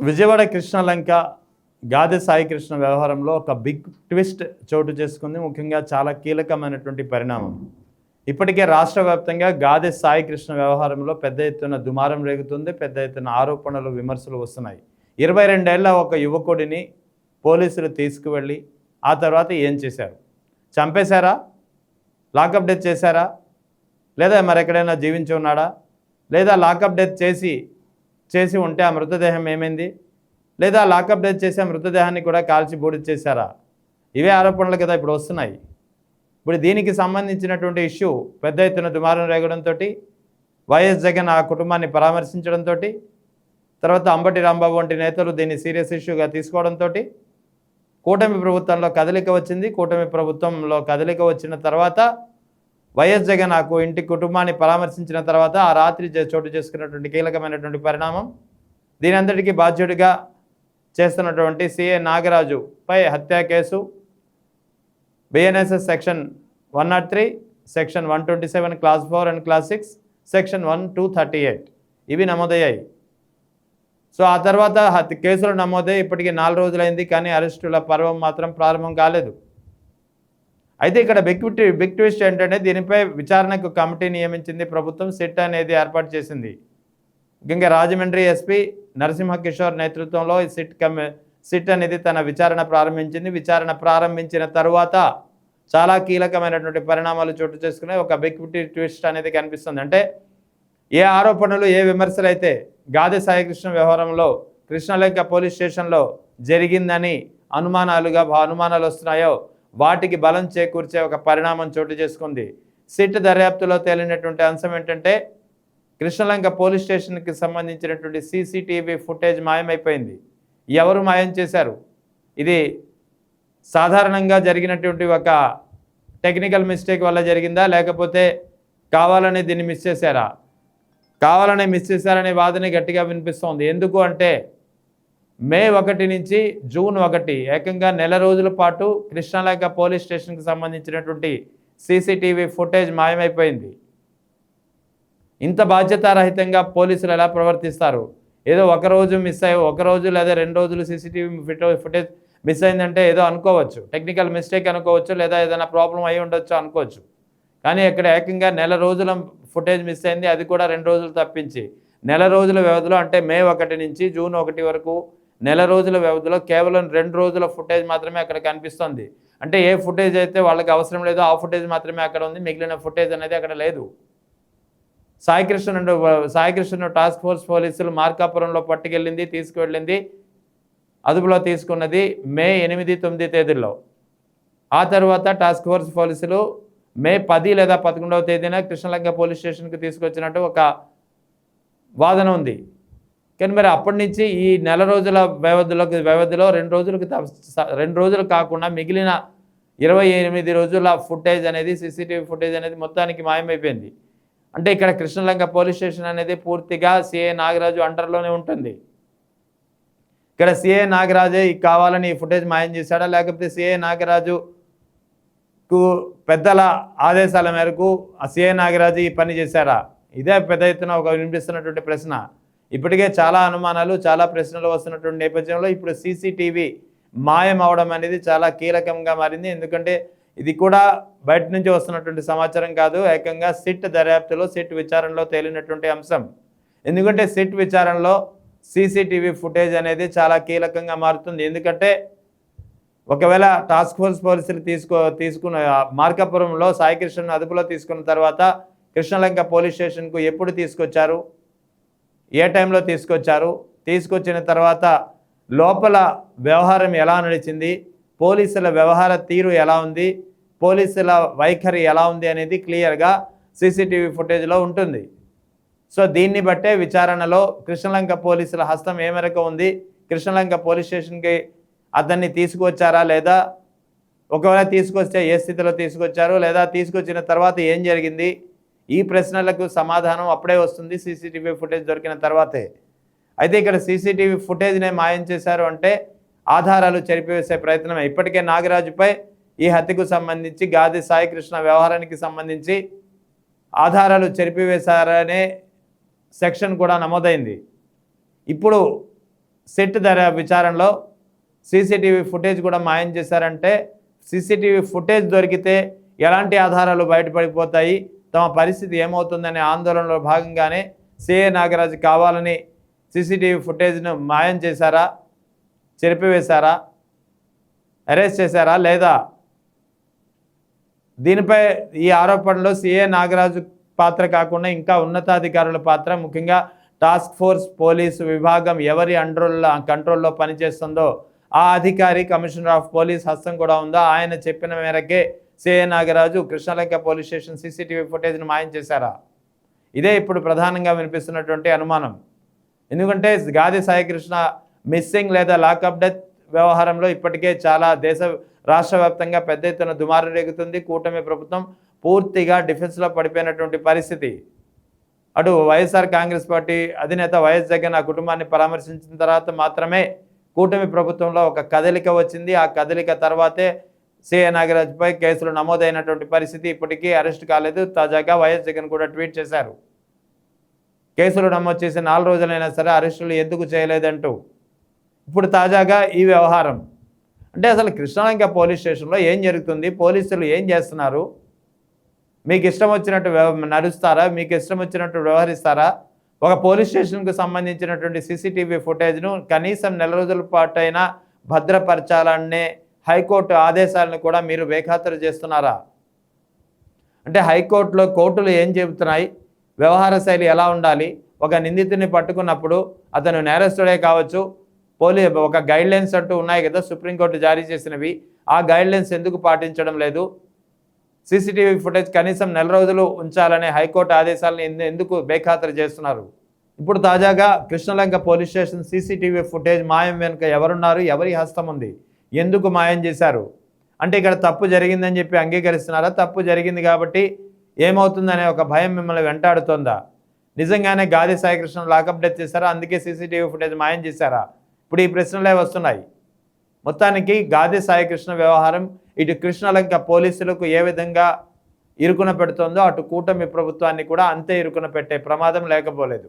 విజయవాడ కృష్ణలంక గాదె సాయి కృష్ణ వ్యవహారంలో ఒక big twist చోటు చేసుకుంది. ముఖ్యంగా చాలా కీలకమైనటువంటి పరిణామం. ఇప్పటికే రాష్ట్ర వ్యాప్తంగా గాదె సాయి కృష్ణ వ్యవహారంలో పెద్ద ఎత్తున దుమారం రేగుతుంది. పెద్ద ఎత్తున ఆరోపణలు, విమర్శలు వస్తున్నాయి. 22 ఏళ్ల ఒక యువకుడిని పోలీసులు తీసుకువెళ్ళి ఆ తర్వాత ఏం చేశారు? చంపేశారా? లాకప్ డెత్ చేశారా? లేదా మరెక్కడైనా జీవించి ఉన్నాడా? లేదా లాకప్ డెత్ చేసి ఉంటే ఆ మృతదేహం ఏమైంది? లేదా లాకప్ డెత్ చేసే మృతదేహాన్ని కూడా కాల్చి బూడిద చేశారా? ఇవే ఆరోపణలు కదా ఇప్పుడు వస్తున్నాయి. ఇప్పుడు దీనికి సంబంధించినటువంటి ఇష్యూ పెద్ద ఎత్తున దుమారం రేగడంతో వైఎస్ జగన్ ఆ కుటుంబాన్ని పరామర్శించడంతో, తర్వాత అంబటి రాంబాబు వంటి నేతలు దీన్ని సీరియస్ ఇష్యూగా తీసుకోవడంతో కూటమి ప్రభుత్వంలో కదలిక వచ్చింది. కూటమి ప్రభుత్వంలో కదలిక వచ్చిన తర్వాత వైఎస్ జగన్ ఆ కుటుంబాన్ని పరామర్శించిన తర్వాత ఆ రాత్రి చోటు చేసుకున్నటువంటి కీలకమైనటువంటి పరిణామం, దీని అందరికీ బాధ్యుడిగా చేస్తున్నటువంటి సిఏ నాగరాజుపై హత్యా case BNSS section 103, section 127, class 4 and class 6, section 1-238 ఇవి నమోదయ్యాయి. సో ఆ తర్వాత కేసులు నమోదై ఇప్పటికీ 4 రోజులైంది, కానీ అరెస్టుల పర్వం మాత్రం ప్రారంభం కాలేదు. అయితే ఇక్కడ బిగ్ ట్విస్ట్ ఏంటంటే దీనిపై విచారణకు కమిటీ నియమించింది ప్రభుత్వం. సిట్ అనేది ఏర్పాటు చేసింది. ముఖ్యంగా రాజమండ్రి ఎస్పీ నరసింహ కిషోర్ నేతృత్వంలో ఈ సిట్ అనేది తన విచారణ ప్రారంభించింది. విచారణ ప్రారంభించిన తరువాత చాలా కీలకమైనటువంటి పరిణామాలు చోటు చేసుకున్నాయి. ఒక బిగ్ ట్విస్ట్ అనేది కనిపిస్తుంది. అంటే ఏ ఆరోపణలు, ఏ విమర్శలు అయితే గాదె సాయి కృష్ణ వ్యవహారంలో కృష్ణలంక పోలీస్ స్టేషన్లో జరిగిందని అనుమానాలు వస్తున్నాయో వాటికి బలం చేకూర్చే ఒక పరిణామం చోటు చేసుకుంది. సిట్ దర్యాప్తులో తేలినటువంటి అంశం ఏంటంటే కృష్ణలంక పోలీస్ స్టేషన్కి సంబంధించినటువంటి సీసీటీవీ ఫుటేజ్ మాయమైపోయింది. ఎవరు మాయం చేశారు? ఇది సాధారణంగా జరిగినటువంటి ఒక టెక్నికల్ మిస్టేక్ వల్ల జరిగిందా, లేకపోతే కావాలని దీన్ని మిస్ చేశారా? కావాలనే మిస్ చేశారనే వాదన గట్టిగా వినిపిస్తోంది. ఎందుకు అంటే మే 1 నుంచి జూన్ 1 ఏకంగా నెల రోజుల పాటు కృష్ణలంక పోలీస్ స్టేషన్కి సంబంధించినటువంటి సీసీటీవీ ఫుటేజ్ మాయమైపోయింది. ఇంత బాధ్యతారహితంగా పోలీసులు ఎలా ప్రవర్తిస్తారు? ఏదో ఒకరోజు మిస్ అయ్యి, ఒకరోజు లేదా 2 రోజులు సీసీటీవీ ఫుటేజ్ మిస్ అయిందంటే ఏదో అనుకోవచ్చు, టెక్నికల్ మిస్టేక్ అనుకోవచ్చు, లేదా ఏదైనా ప్రాబ్లం అయి ఉండొచ్చు అనుకోవచ్చు. కానీ ఇక్కడ ఏకంగా నెల రోజుల ఫుటేజ్ మిస్ అయింది, అది కూడా 2 రోజులు తప్పించి. నెల రోజుల వ్యవధిలో అంటే మే 1 నుంచి జూన్ 1 వరకు నెల రోజుల వ్యవధిలో కేవలం 2 రోజుల ఫుటేజ్ మాత్రమే అక్కడ కనిపిస్తుంది. అంటే ఏ ఫుటేజ్ అయితే వాళ్ళకి అవసరం లేదో ఆ ఫుటేజ్ మాత్రమే అక్కడ ఉంది, మిగిలిన ఫుటేజ్ అనేది అక్కడ లేదు. సాయికృష్ణ టాస్క్ ఫోర్స్ పోలీసులు మార్కాపురంలో పట్టుకెళ్ళింది, తీసుకువెళ్ళింది, అదుపులో తీసుకున్నది మే 8, 9 తేదీల్లో. ఆ తర్వాత టాస్క్ ఫోర్స్ పోలీసులు మే 10 లేదా 11వ తేదీన కృష్ణలంక పోలీస్ స్టేషన్కి తీసుకొచ్చినట్టు ఒక వాదన ఉంది. కానీ మరి అప్పటి నుంచి ఈ నెల రోజుల వ్యవధిలో 2 రోజులు కాకుండా మిగిలిన 28 రోజుల ఫుటేజ్ అనేది, సీసీటీవీ ఫుటేజ్ అనేది మొత్తానికి మాయమైపోయింది. అంటే ఇక్కడ కృష్ణలంక పోలీస్ స్టేషన్ అనేది పూర్తిగా సిఏ నాగరాజు అండర్లోనే ఉంటుంది. ఇక్కడ సిఏ నాగరాజే కావాలని ఈ ఫుటేజ్ మాయం చేశాడా, లేకపోతే సిఏ నాగరాజుకు పెద్దల ఆదేశాల మేరకు ఆ సిఏ నాగరాజు ఈ పని చేశారా? ఇదే పెద్ద ఎత్తున ఒక వినిపిస్తున్నటువంటి ప్రశ్న. ఇప్పటికే చాలా అనుమానాలు, చాలా ప్రశ్నలు వస్తున్నటువంటి నేపథ్యంలో ఇప్పుడు సీసీటీవీ మాయం అవడం అనేది చాలా కీలకంగా మారింది. ఎందుకంటే ఇది కూడా బయట నుంచి వస్తున్నటువంటి సమాచారం కాదు, ఏకంగా సిట్ దర్యాప్తులో, సిట్ విచారణలో తేలినటువంటి అంశం. ఎందుకంటే సిట్ విచారణలో సీసీటీవీ ఫుటేజ్ అనేది చాలా కీలకంగా మారుతుంది. ఎందుకంటే ఒకవేళ టాస్క్ ఫోర్స్ పోలీసులు తీసుకున్న మార్కాపురంలో సాయికృష్ణను అదుపులో తీసుకున్న తర్వాత కృష్ణలంక పోలీస్ స్టేషన్కు ఎప్పుడు తీసుకొచ్చారు, ఏ టైంలో తీసుకొచ్చిన తర్వాత లోపల వ్యవహారం ఎలా నడిచింది, పోలీసుల వ్యవహార తీరు ఎలా ఉంది, పోలీసుల వైఖరి ఎలా ఉంది అనేది క్లియర్గా సీసీటీవీ ఫుటేజ్లో ఉంటుంది. సో దీన్ని బట్టే విచారణలో కృష్ణలంక పోలీసుల హస్తం ఏ మేరకు ఉంది, కృష్ణలంక పోలీస్ స్టేషన్కి అతన్ని తీసుకువచ్చారా, లేదా ఒకవేళ తీసుకొస్తే ఏ స్థితిలో తీసుకొచ్చారు, లేదా తీసుకొచ్చిన తర్వాత ఏం జరిగింది, ఈ ప్రశ్నలకు సమాధానం అప్పుడే వస్తుంది సీసీటీవీ ఫుటేజ్ దొరికిన తర్వాతే. అయితే ఇక్కడ సీసీటీవీ ఫుటేజ్నే మాయం చేశారు అంటే ఆధారాలు చెరిపివేసే ప్రయత్నమే. ఇప్పటికే నాగరాజుపై ఈ హత్యకు సంబంధించి, గాదె సాయి కృష్ణ వ్యవహారానికి సంబంధించి ఆధారాలు చెరిపివేశారనే సెక్షన్ కూడా నమోదైంది. ఇప్పుడు సిట్ విచారణలో సీసీటీవీ ఫుటేజ్ కూడా మాయం చేశారంటే సీసీటీవీ ఫుటేజ్ దొరికితే ఎలాంటి ఆధారాలు బయటపడిపోతాయి, తమ పరిస్థితి ఏమవుతుందనే ఆందోళనలో భాగంగానే సిఏ నాగరాజు కావాలని సీసీటీవీ ఫుటేజ్ను మాయం చేశారా, చెరిపివేశారా, అరెస్ట్ చేశారా లేదా? దీనిపై ఈ ఆరోపణలో సిఏ నాగరాజు పాత్ర కాకుండా ఇంకా ఉన్నతాధికారుల పాత్ర, ముఖ్యంగా టాస్క్ ఫోర్స్ పోలీసు విభాగం ఎవరి కంట్రోల్లో పనిచేస్తుందో ఆ అధికారి కమిషనర్ ఆఫ్ పోలీస్ హస్తం కూడా ఉందో ఆయన చెప్పిన మేరకే CA Nagaraju Krishnalanka police station CCTV ఫుటేజ్ను మాయం చేశారా? ఇదే ఇప్పుడు ప్రధానంగా వినిపిస్తున్నటువంటి అనుమానం. ఎందుకంటే గాది సాయికృష్ణ మిస్సింగ్ లేదా లాకప్ డెత్ వ్యవహారంలో ఇప్పటికే చాలా రాష్ట్ర వ్యాప్తంగా పెద్ద ఎత్తున దుమారు రేగుతుంది. కూటమి ప్రభుత్వం పూర్తిగా డిఫెన్స్లో పడిపోయినటువంటి పరిస్థితి. అటు వైఎస్ఆర్ కాంగ్రెస్ పార్టీ అధినేత వైఎస్ జగన్ ఆ కుటుంబాన్ని పరామర్శించిన తర్వాత మాత్రమే కూటమి ప్రభుత్వంలో ఒక కదలిక వచ్చింది. ఆ కదలిక తర్వాతే సిఏ నాగరాజుపై కేసులు నమోదైనటువంటి పరిస్థితి. ఇప్పటికీ అరెస్ట్ కాలేదు. తాజాగా వైఎస్ జగన్ కూడా ట్వీట్ చేశారు, కేసులు నమోదు చేసి 4 రోజులైనా సరే అరెస్టులు ఎందుకు చేయలేదంటూ. ఇప్పుడు తాజాగా ఈ వ్యవహారం అంటే అసలు కృష్ణలంక పోలీస్ స్టేషన్లో ఏం జరుగుతుంది, పోలీసులు ఏం చేస్తున్నారు, మీకు ఇష్టం వచ్చినట్టు నడుస్తారా, మీకు ఇష్టం వచ్చినట్టు వ్యవహరిస్తారా? ఒక పోలీస్ స్టేషన్కు సంబంధించినటువంటి సీసీటీవీ ఫుటేజ్ను కనీసం 4 రోజుల పాటైనా భద్రపరచాలనే హైకోర్టు ఆదేశాలను కూడా మీరు బేఖాతరు చేస్తున్నారా? అంటే హైకోర్టులో కోర్టులు ఏం చెబుతున్నాయి, వ్యవహార శైలి ఎలా ఉండాలి, ఒక నిందితుడిని పట్టుకున్నప్పుడు అతను నేరస్తుడే కావచ్చు, ఒక గైడ్లైన్స్ అంటూ ఉన్నాయి కదా సుప్రీంకోర్టు జారీ చేసినవి, ఆ గైడ్లైన్స్ ఎందుకు పాటించడం లేదు? సీసీటీవీ ఫుటేజ్ కనీసం 4 రోజులు ఉంచాలనే హైకోర్టు ఆదేశాలను ఎందుకు బేఖాతరు చేస్తున్నారు? ఇప్పుడు తాజాగా Krishnalanka police station CCTV footage మాయం వెనుక ఎవరున్నారు, ఎవరి హస్తం ఉంది, ఎందుకు మాయం చేశారు? అంటే ఇక్కడ తప్పు జరిగిందని చెప్పి అంగీకరిస్తున్నారా? తప్పు జరిగింది కాబట్టి ఏమవుతుందనే ఒక భయం మిమ్మల్ని వెంటాడుతోందా? నిజంగానే గాది సాయికృష్ణ లాకప్ డెత్ చేశారా, అందుకే సీసీటీవీ ఫుటేజ్ మాయం చేశారా? ఇప్పుడు ఈ ప్రశ్నలే వస్తున్నాయి. మొత్తానికి గాది సాయికృష్ణ వ్యవహారం ఇటు కృష్ణలంక పోలీసులకు ఏ విధంగా ఇరుకున పెడుతోందో అటు కూటమి ప్రభుత్వాన్ని కూడా అంతే ఇరుకున పెట్టే ప్రమాదం లేకపోలేదు.